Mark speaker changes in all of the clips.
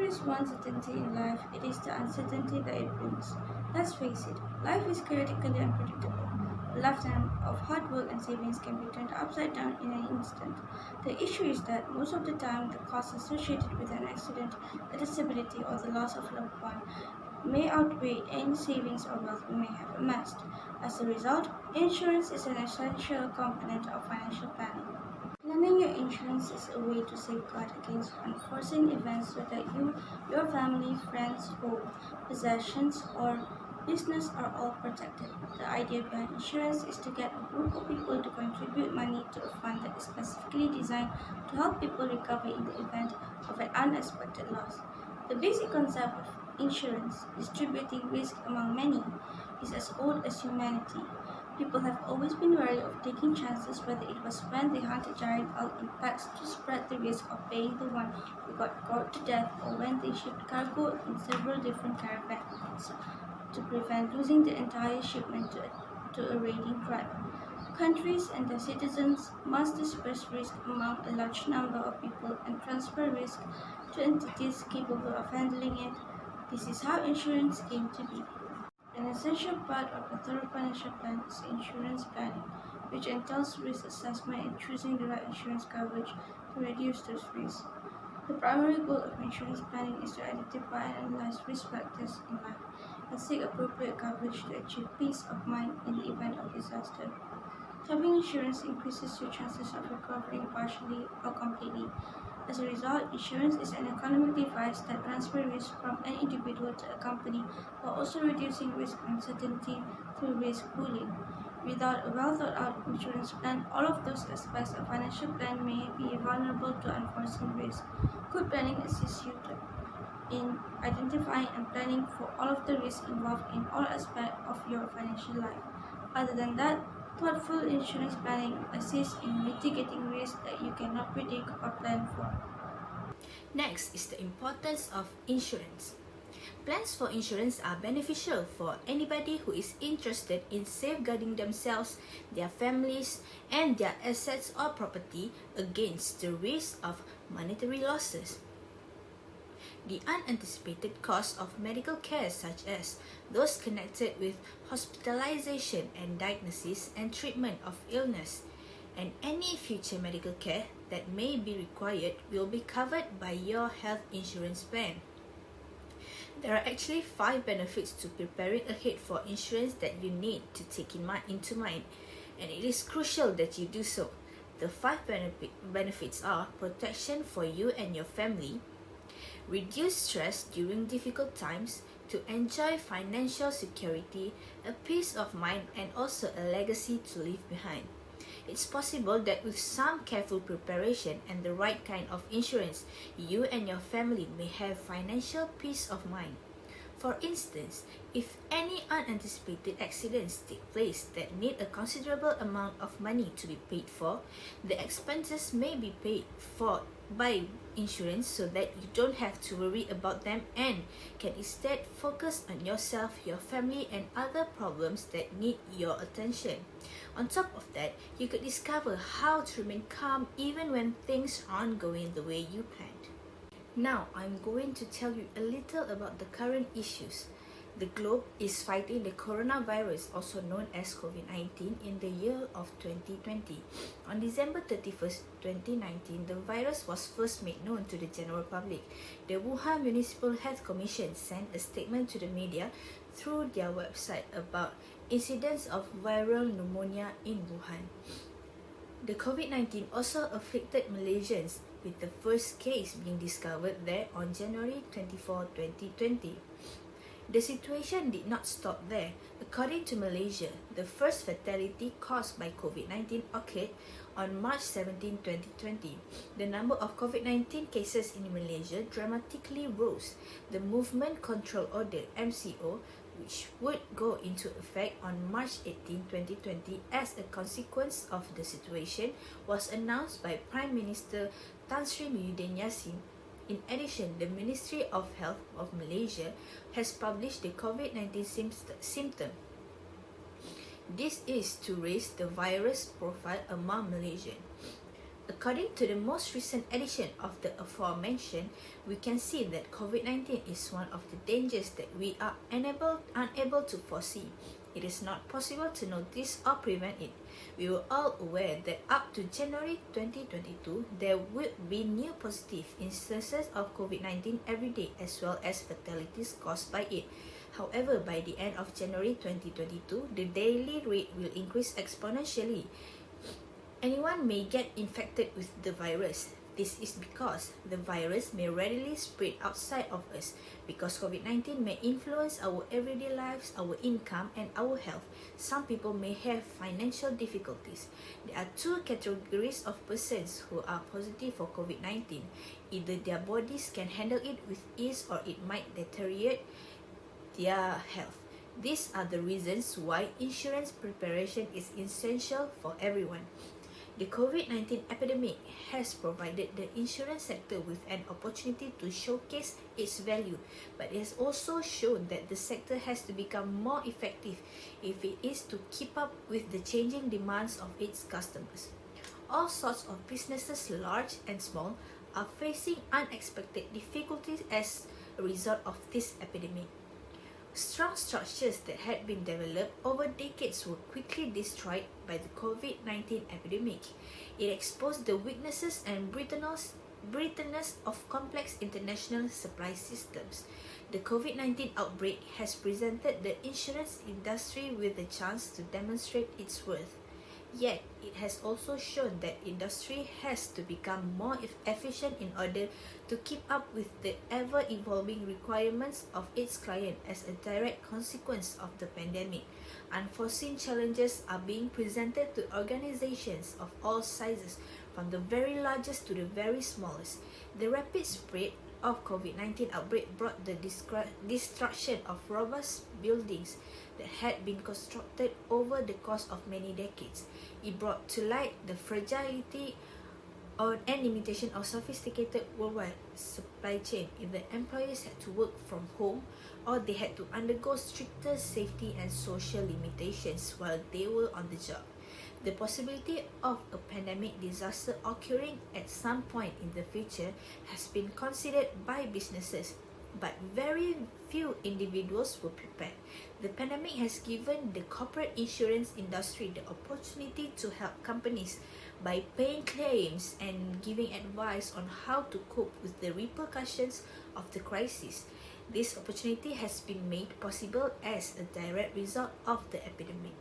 Speaker 1: is one certainty in life, it is the uncertainty that it brings. Let's face it, life is chaotically unpredictable. A lifetime of hard work and savings can be turned upside down in an instant. The issue is that most of the time, the costs associated with an accident, a disability, or the loss of a loved one may outweigh any savings or wealth we may have amassed. As a result, insurance is an essential component of financial planning. Planning your insurance is a way to safeguard against unforeseen events so that you, your family, friends, home, possessions, or business are all protected. The idea behind insurance is to get a group of people to contribute money to a fund that is specifically designed to help people recover in the event of an unexpected loss. The basic concept of insurance, distributing risk among many, is as old as humanity. People have always been wary of taking chances, whether it was when they hunted giant elk in packs to spread the risk of paying the one who got gored to death, or when they shipped cargo in several different caravans to prevent losing the entire shipment to a raiding tribe. Countries and their citizens must disperse risk among a large number of people and transfer risk to entities capable of handling it. This is how insurance came to be. An essential part of a thorough financial plan is insurance planning, which entails risk assessment and choosing the right insurance coverage to reduce those risks. The primary goal of insurance planning is to identify and analyze risk factors in life and seek appropriate coverage to achieve peace of mind in the event of disaster. Having insurance increases your chances of recovering partially or completely. As a result, insurance is an economic device that transfers risk from an individual to a company while also reducing risk uncertainty through risk pooling. Without a well-thought-out insurance plan, all of those aspects of financial plan may be vulnerable to unforeseen risk. Good planning assists you in identifying and planning for all of the risks involved in all aspects of your financial life. Other than that, thoughtful insurance planning assists in mitigating risks that you cannot predict or plan for.
Speaker 2: Next is the importance of insurance. Plans for insurance are beneficial for anybody who is interested in safeguarding themselves, their families, and their assets or property against the risk of monetary losses. The unanticipated costs of medical care, such as those connected with hospitalization and diagnosis and treatment of illness, and any future medical care that may be required will be covered by your health insurance plan. There are actually 5 benefits to preparing ahead for insurance that you need to take into mind, and it is crucial that you do so. The 5 benefits are protection for you and your family, reduce stress during difficult times, to enjoy financial security, a peace of mind, and also a legacy to leave behind. It's possible that with some careful preparation and the right kind of insurance, you and your family may have financial peace of mind. For instance, if any unanticipated accidents take place that need a considerable amount of money to be paid for, the expenses may be paid for by insurance so that you don't have to worry about them and can instead focus on yourself, your family, and other problems that need your attention. On top of that, you could discover how to remain calm even when things aren't going the way you planned. Now, I'm going to tell you a little about the current issues. The globe is fighting the coronavirus, also known as COVID-19, in the year of 2020. On December 31st, 2019, the virus was first made known to the general public. The Wuhan Municipal Health Commission sent a statement to the media through their website about incidents of viral pneumonia in Wuhan. The COVID-19 also afflicted Malaysians, with the first case being discovered there on January 24, 2020. The situation did not stop there. According to Malaysia, the first fatality caused by COVID-19 occurred on March 17, 2020. The number of COVID-19 cases in Malaysia dramatically rose. The Movement Control Order (MCO), which would go into effect on March 18, 2020 as a consequence of the situation, was announced by Prime Minister Tan Sri Muhyiddin Yassin. In addition, the Ministry of Health of Malaysia has published the COVID-19 symptom. This is to raise the virus profile among Malaysians. According to the most recent edition of the aforementioned, we can see that COVID-19 is one of the dangers that we are unable to foresee. It is not possible to notice or prevent it. We were all aware that up to January 2022, there would be new positive instances of COVID-19 every day as well as fatalities caused by it. However, by the end of January 2022, the daily rate will increase exponentially. Anyone may get infected with the virus. This is because the virus may readily spread outside of us because COVID-19 may influence our everyday lives, our income, and our health. Some people may have financial difficulties. There are two categories of persons who are positive for COVID-19. Either their bodies can handle it with ease or it might deteriorate their health. These are the reasons why insurance preparation is essential for everyone. The COVID-19 epidemic has provided the insurance sector with an opportunity to showcase its value, but it has also shown that the sector has to become more effective if it is to keep up with the changing demands of its customers. All sorts of businesses, large and small, are facing unexpected difficulties as a result of this epidemic. Strong structures that had been developed over decades were quickly destroyed by the COVID-19 epidemic. It exposed the weaknesses and brittleness of complex international supply systems. The COVID-19 outbreak has presented the insurance industry with the chance to demonstrate its worth. Yet, it has also shown that industry has to become more efficient in order to keep up with the ever-evolving requirements of its client as a direct consequence of the pandemic. Unforeseen challenges are being presented to organizations of all sizes, from the very largest to the very smallest. The rapid spread of COVID-19 outbreak brought the destruction of robust buildings that had been constructed over the course of many decades. It brought to light the fragility and limitation of sophisticated worldwide supply chain. Either employees had to work from home or they had to undergo stricter safety and social limitations while they were on the job. The possibility of a pandemic disaster occurring at some point in the future has been considered by businesses, but very few individuals were prepared. The pandemic has given the corporate insurance industry the opportunity to help companies by paying claims and giving advice on how to cope with the repercussions of the crisis. This opportunity has been made possible as a direct result of the epidemic.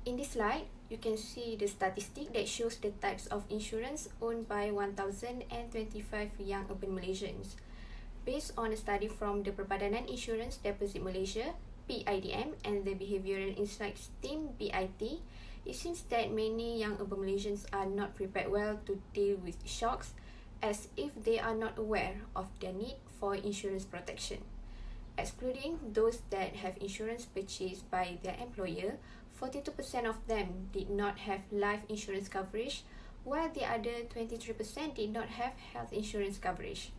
Speaker 3: In this slide, you can see the statistic that shows the types of insurance owned by 1,025 young urban Malaysians. Based on a study from the Perbadanan Insurance Deposit Malaysia, PIDM, and the Behavioural Insights Team, BIT, it seems that many young urban Malaysians are not prepared well to deal with shocks, as if they are not aware of their need for insurance protection. Excluding those that have insurance purchased by their employer, 42% of them did not have life insurance coverage, while the other 23% did not have health insurance coverage.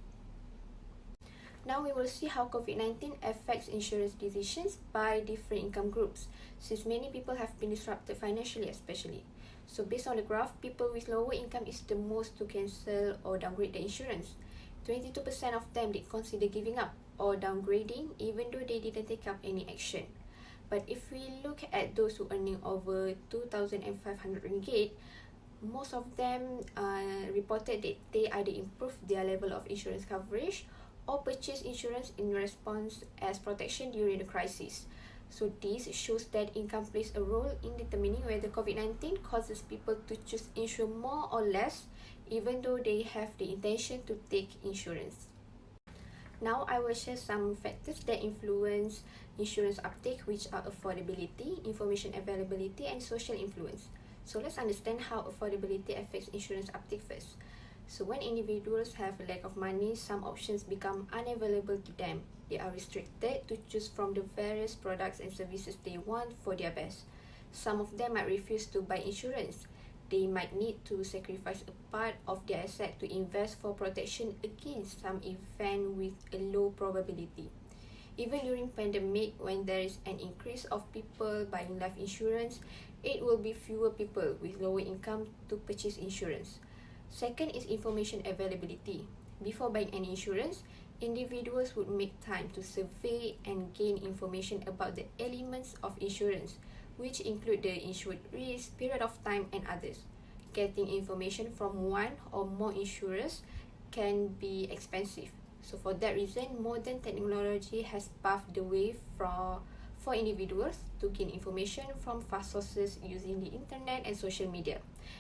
Speaker 3: Now we will see how COVID-19 affects insurance decisions by different income groups, since many people have been disrupted financially especially. So based on the graph, people with lower income is the most to cancel or downgrade their insurance. 22% of them did consider giving up or downgrading even though they didn't take up any action. But if we look at those who earning over 2,500 ringgit, most of them reported that they either improved their level of insurance coverage or purchase insurance in response as protection during the crisis. So this shows that income plays a role in determining whether COVID-19 causes people to choose insure more or less, even though they have the intention to take insurance. Now I will share some factors that influence insurance uptake, which are affordability, information availability, and social influence. So let's understand how affordability affects insurance uptake first. So when individuals have a lack of money, some options become unavailable to them. They are restricted to choose from the various products and services they want for their best. Some of them might refuse to buy insurance. They might need to sacrifice a part of their asset to invest for protection against some event with a low probability. Even during pandemic, when there is an increase of people buying life insurance, it will be fewer people with lower income to purchase insurance. Second is information availability. Before buying an insurance, individuals would make time to survey and gain information about the elements of insurance, which include the insured risk, period of time, and others. Getting information from one or more insurers can be expensive. So for that reason, modern technology has paved the way for individuals to gain information from fast sources using the internet and social media.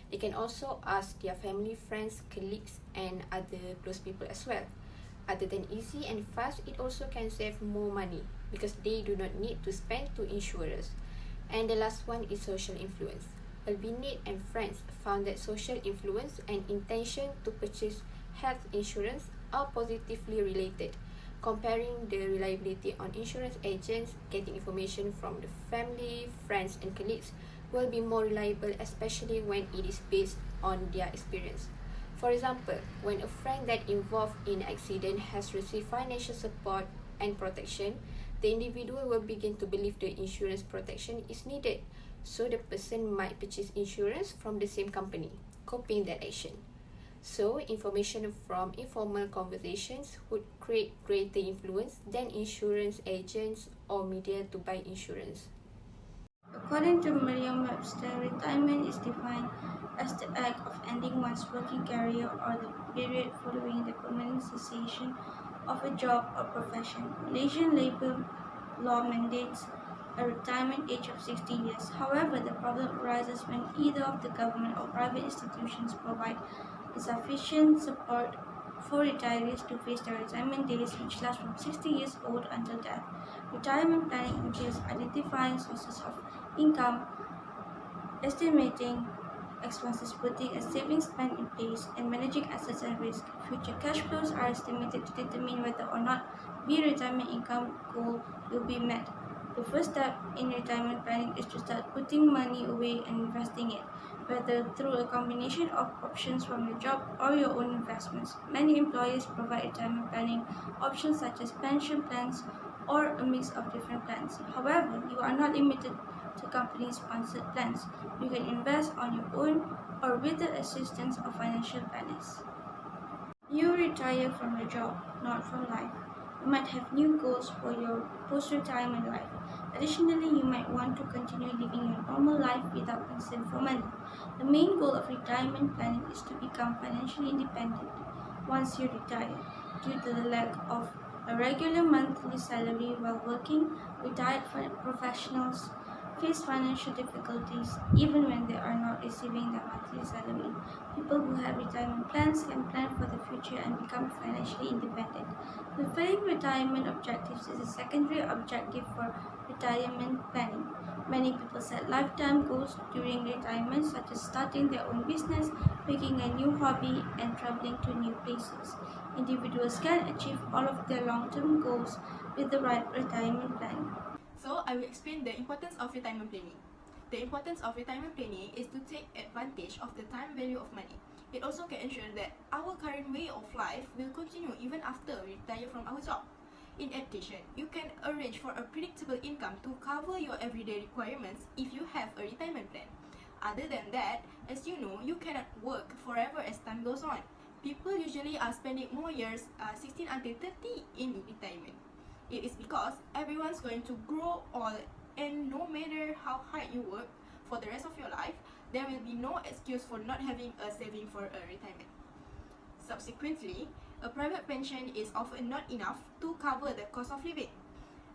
Speaker 3: They can also ask their family, friends, colleagues, and other close people as well. Other than easy and fast, it also can save more money because they do not need to spend to insurers. And the last one is social influence. Albinate and friends found that social influence and intention to purchase health insurance are positively related. Comparing the reliability on insurance agents, getting information from the family, friends, and colleagues will be more reliable, especially when it is based on their experience. For example, when a friend that involved in an accident has received financial support and protection, the individual will begin to believe the insurance protection is needed, so the person might purchase insurance from the same company, copying that action. So, information from informal conversations would create greater influence than insurance agents or media to buy insurance.
Speaker 1: According to Merriam-Webster, retirement is defined as the act of ending one's working career or the period following the permanent cessation of a job or profession. Malaysian labour law mandates a retirement age of 60 years. However, the problem arises when either of the government or private institutions provide insufficient support for retirees to face their retirement days, which last from 60 years old until death. Retirement planning entails identifying sources of income, estimating expenses, putting a savings plan in place, and managing assets and risk. Future cash flows are estimated to determine whether or not the retirement income goal will be met. The first step in retirement planning is to start putting money away and investing it, whether through a combination of options from your job or your own investments. Many employers provide retirement planning options such as pension plans or a mix of different plans. However, you are not limited to company-sponsored plans. You can invest on your own or with the assistance of financial planners. You retire from your job, not from life. You might have new goals for your post-retirement life. Additionally, you might want to continue living your normal life without concern for money. The main goal of retirement planning is to become financially independent once you retire. Due to the lack of a regular monthly salary while working, retired professionals face financial difficulties even when they are not receiving their monthly salary. People who have retirement plans can plan for the future and become financially independent. Fulfilling retirement objectives is a secondary objective for retirement planning. Many people set lifetime goals during retirement, such as starting their own business, picking a new hobby, and traveling to new places. Individuals can achieve all of their long-term goals with the right retirement plan.
Speaker 2: So, I will explain the importance of retirement planning. The importance of retirement planning is to take advantage of the time value of money. It also can ensure that our current way of life will continue even after we retire from our job. In addition, you can arrange for a predictable income to cover your everyday requirements if you have a retirement plan. Other than that, as you know, you cannot work forever as time goes on. People usually are spending more years, 16 until 30 in retirement. It is because everyone's going to grow old, and no matter how hard you work for the rest of your life, there will be no excuse for not having a saving for a retirement. Subsequently, a private pension is often not enough to cover the cost of living.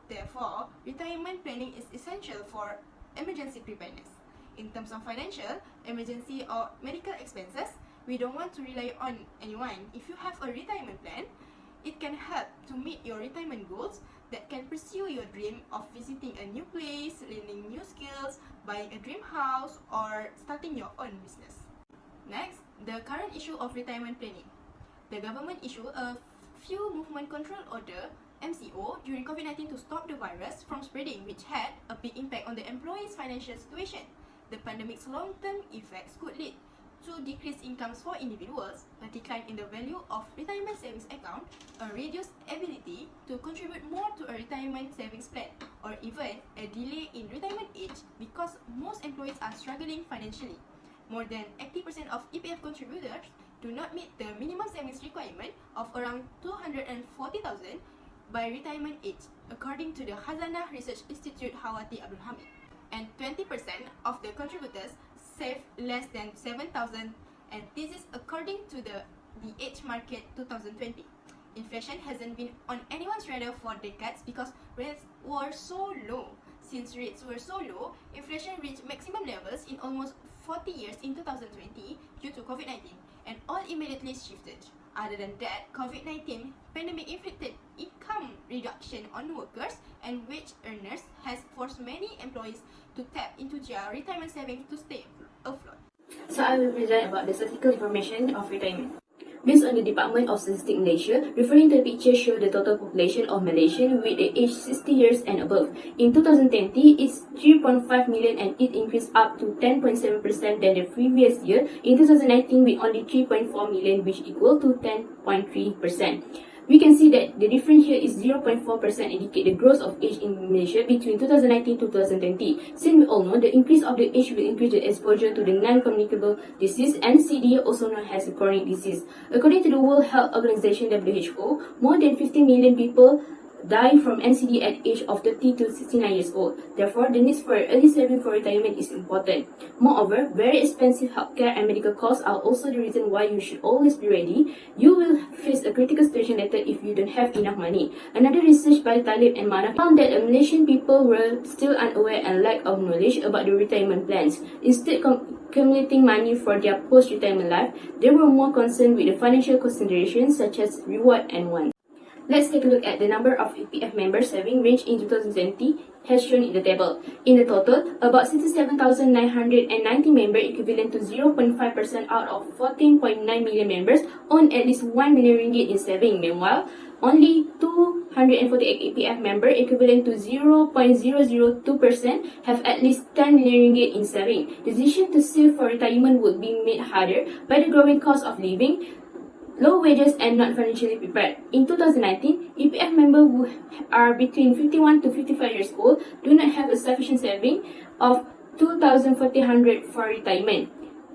Speaker 2: Therefore, retirement planning is essential for emergency preparedness. In terms of financial, emergency or medical expenses, we don't want to rely on anyone. If you have a retirement plan, it can help to meet your retirement goals that can pursue your dream of visiting a new place, learning new skills, buying a dream house, or starting your own business. Next, the current issue of retirement planning. The government issued a Few Movement Control Order (MCO) during COVID-19 to stop the virus from spreading, which had a big impact on the employees' financial situation. The pandemic's long-term effects could lead
Speaker 4: to decreased incomes for individuals, a decline in the value of retirement savings account, a reduced ability to contribute more to a retirement savings plan, or even a delay in retirement age because most employees are struggling financially. More than 80% of EPF contributors do not meet the minimum savings requirement of around 240,000 by retirement age, according to the Hazanah Research Institute Hawati Abdul Hamid. And 20% of the contributors save less than 7,000, and this is according to the Age Market 2020. Inflation hasn't been on anyone's radar for decades because rates were so low. Since rates were so low, inflation reached maximum levels in almost 40 years in 2020 due to COVID-19, and all immediately shifted. Other than that, COVID-19 pandemic inflicted income reduction on workers and wage earners has forced many employees to tap into their retirement savings to stay afloat.
Speaker 5: So I will present about the statistical information of retirement. Based on the Department of Statistics Malaysia, referring to the picture show the total population of Malaysians with the age 60 years and above. In 2020, it's 3.5 million and it increased up to 10.7% than the previous year. In 2019, with only 3.4 million, which equal to 10.3%. We can see that the difference here is 0.4% indicate the growth of age in Malaysia between 2019 to 2020. Since we all know the increase of the age will increase the exposure to the non-communicable disease and CD, also known as chronic disease. According to the World Health Organization WHO, more than 50 million people die from NCD at age of 30 to 69 years old. Therefore, the need for early saving for retirement is important. Moreover, very expensive healthcare and medical costs are also the reason why you should always be ready. You will face a critical situation later if you don't have enough money. Another research by Talib and Manaf found that Malaysian people were still unaware and lack of knowledge about the retirement plans. Instead accumulating money for their post-retirement life, they were more concerned with the financial considerations such as reward and wants. Let's take a look at the number of EPF members saving range in 2020 as shown in the table. In the total, about 67,990 members equivalent to 0.5% out of 14.9 million members own at least 1 million ringgit in saving. Meanwhile, only 248 EPF members equivalent to 0.002% have at least 10 million ringgit in saving. The decision to save for retirement would be made harder by the growing cost of living, low wages and not financially prepared. In 2019, EPF members who are between 51 to 55 years old do not have a sufficient saving of 2,400 for retirement.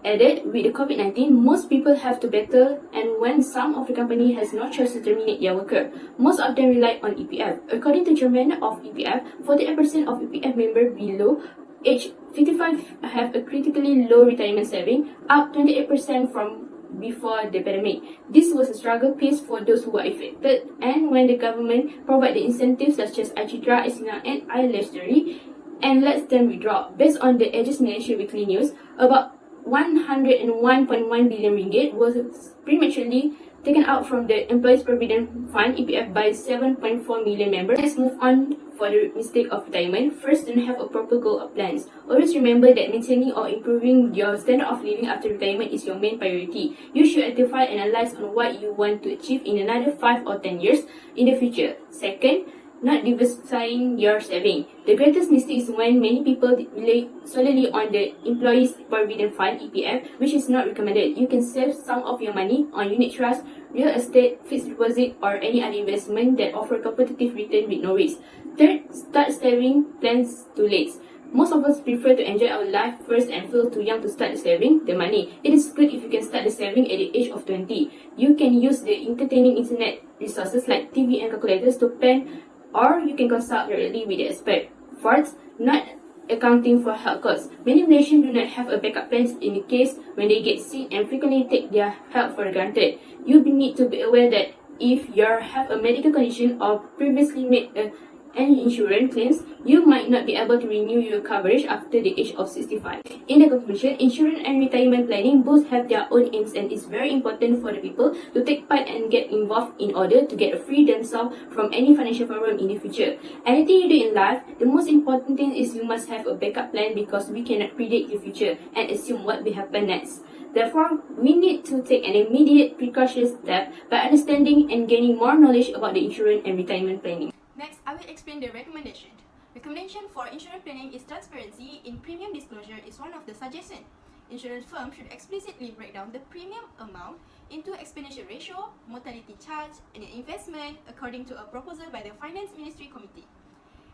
Speaker 5: Added with the COVID-19, most people have to battle, and when some of the company has no choice to terminate their worker, most of them rely on EPF. According to Chairman of EPF, 48% of EPF members below age 55 have a critically low retirement saving, up 28% from before the pandemic. This was a struggle faced for those who were affected, and when the government provided incentives such as Ajitra, Asina and iLestary and lets them withdraw. Based on the Aegis Malaysia Weekly News, about 101.1 billion ringgit was prematurely taken out from the Employees Provident Fund EPF by 7.4 million members. Let's move on for the mistake of retirement. First, don't have a proper goal or plans. Always remember that maintaining or improving your standard of living after retirement is your main priority. You should identify and analyze on what you want to achieve in another 5 or 10 years in the future. Second, not diversifying your saving. The greatest mistake is when many people rely solely on the Employees Provident Fund (EPF), which is not recommended. You can save some of your money on unit trust, real estate, fixed deposit, or any other investment that offer competitive return with no risk. Third, start saving plans too late. Most of us prefer to enjoy our life first and feel too young to start saving the money. It is good if you can start the saving at the age of 20. You can use the entertaining internet resources like TV and calculators to plan, or you can consult directly with the expert. Fourth, not accounting for health costs. Many Malaysians do not have a backup plan in the case when they get sick and frequently take their health for granted. You need to be aware that if you have a medical condition or previously made any insurance claims, you might not be able to renew your coverage after the age of 65. In the conclusion, insurance and retirement planning both have their own aims, and it's very important for the people to take part and get involved in order to get free themselves from any financial problem in the future. Anything you do in life, the most important thing is you must have a backup plan, because we cannot predict the future and assume what will happen next. Therefore, we need to take an immediate precautionary step by understanding and gaining more knowledge about the insurance and retirement planning.
Speaker 4: Next, I will explain the recommendation. Recommendation for insurance planning is transparency in premium disclosure is one of the suggestions. Insurance firms should explicitly break down the premium amount into expenditure ratio, mortality charge, and investment according to a proposal by the Finance Ministry Committee.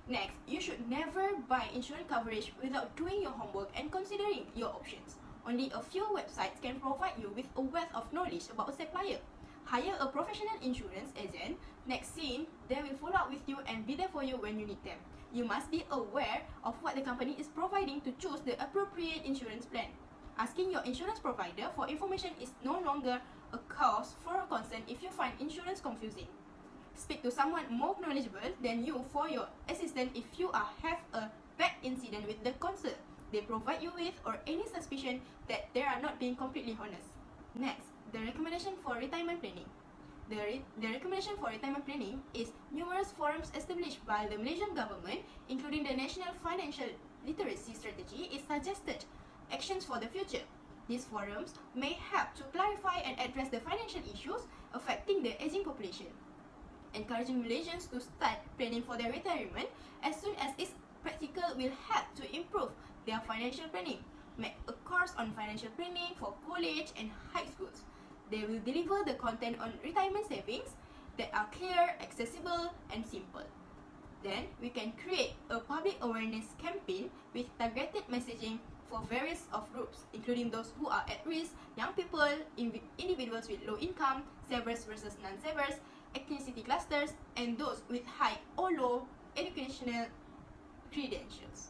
Speaker 4: Next, you should never buy insurance coverage without doing your homework and considering your options. Only a few websites can provide you with a wealth of knowledge about a supplier. Hire a professional insurance agent. Next scene, they will follow up with you and be there for you when you need them. You must be aware of what the company is providing to choose the appropriate insurance plan. Asking your insurance provider for information is no longer a cause for concern if you find insurance confusing. Speak to someone more knowledgeable than you for your assistance if you have a bad incident with the concern they provide you with or any suspicion that they are not being completely honest. Next, the recommendation for retirement planning. The recommendation for retirement planning is numerous forums established by the Malaysian government, including the National Financial Literacy Strategy, is suggested actions for the future. These forums may help to clarify and address the financial issues affecting the aging population. Encouraging Malaysians to start planning for their retirement as soon as it's practical will help to improve their financial planning. Make a course on financial planning for college and high schools. They will deliver the content on retirement savings that are clear, accessible, and simple. Then, we can create a public awareness campaign with targeted messaging for various of groups, including those who are at risk, young people, individuals with low income, savers versus non-savers, ethnicity clusters, and those with high or low educational credentials.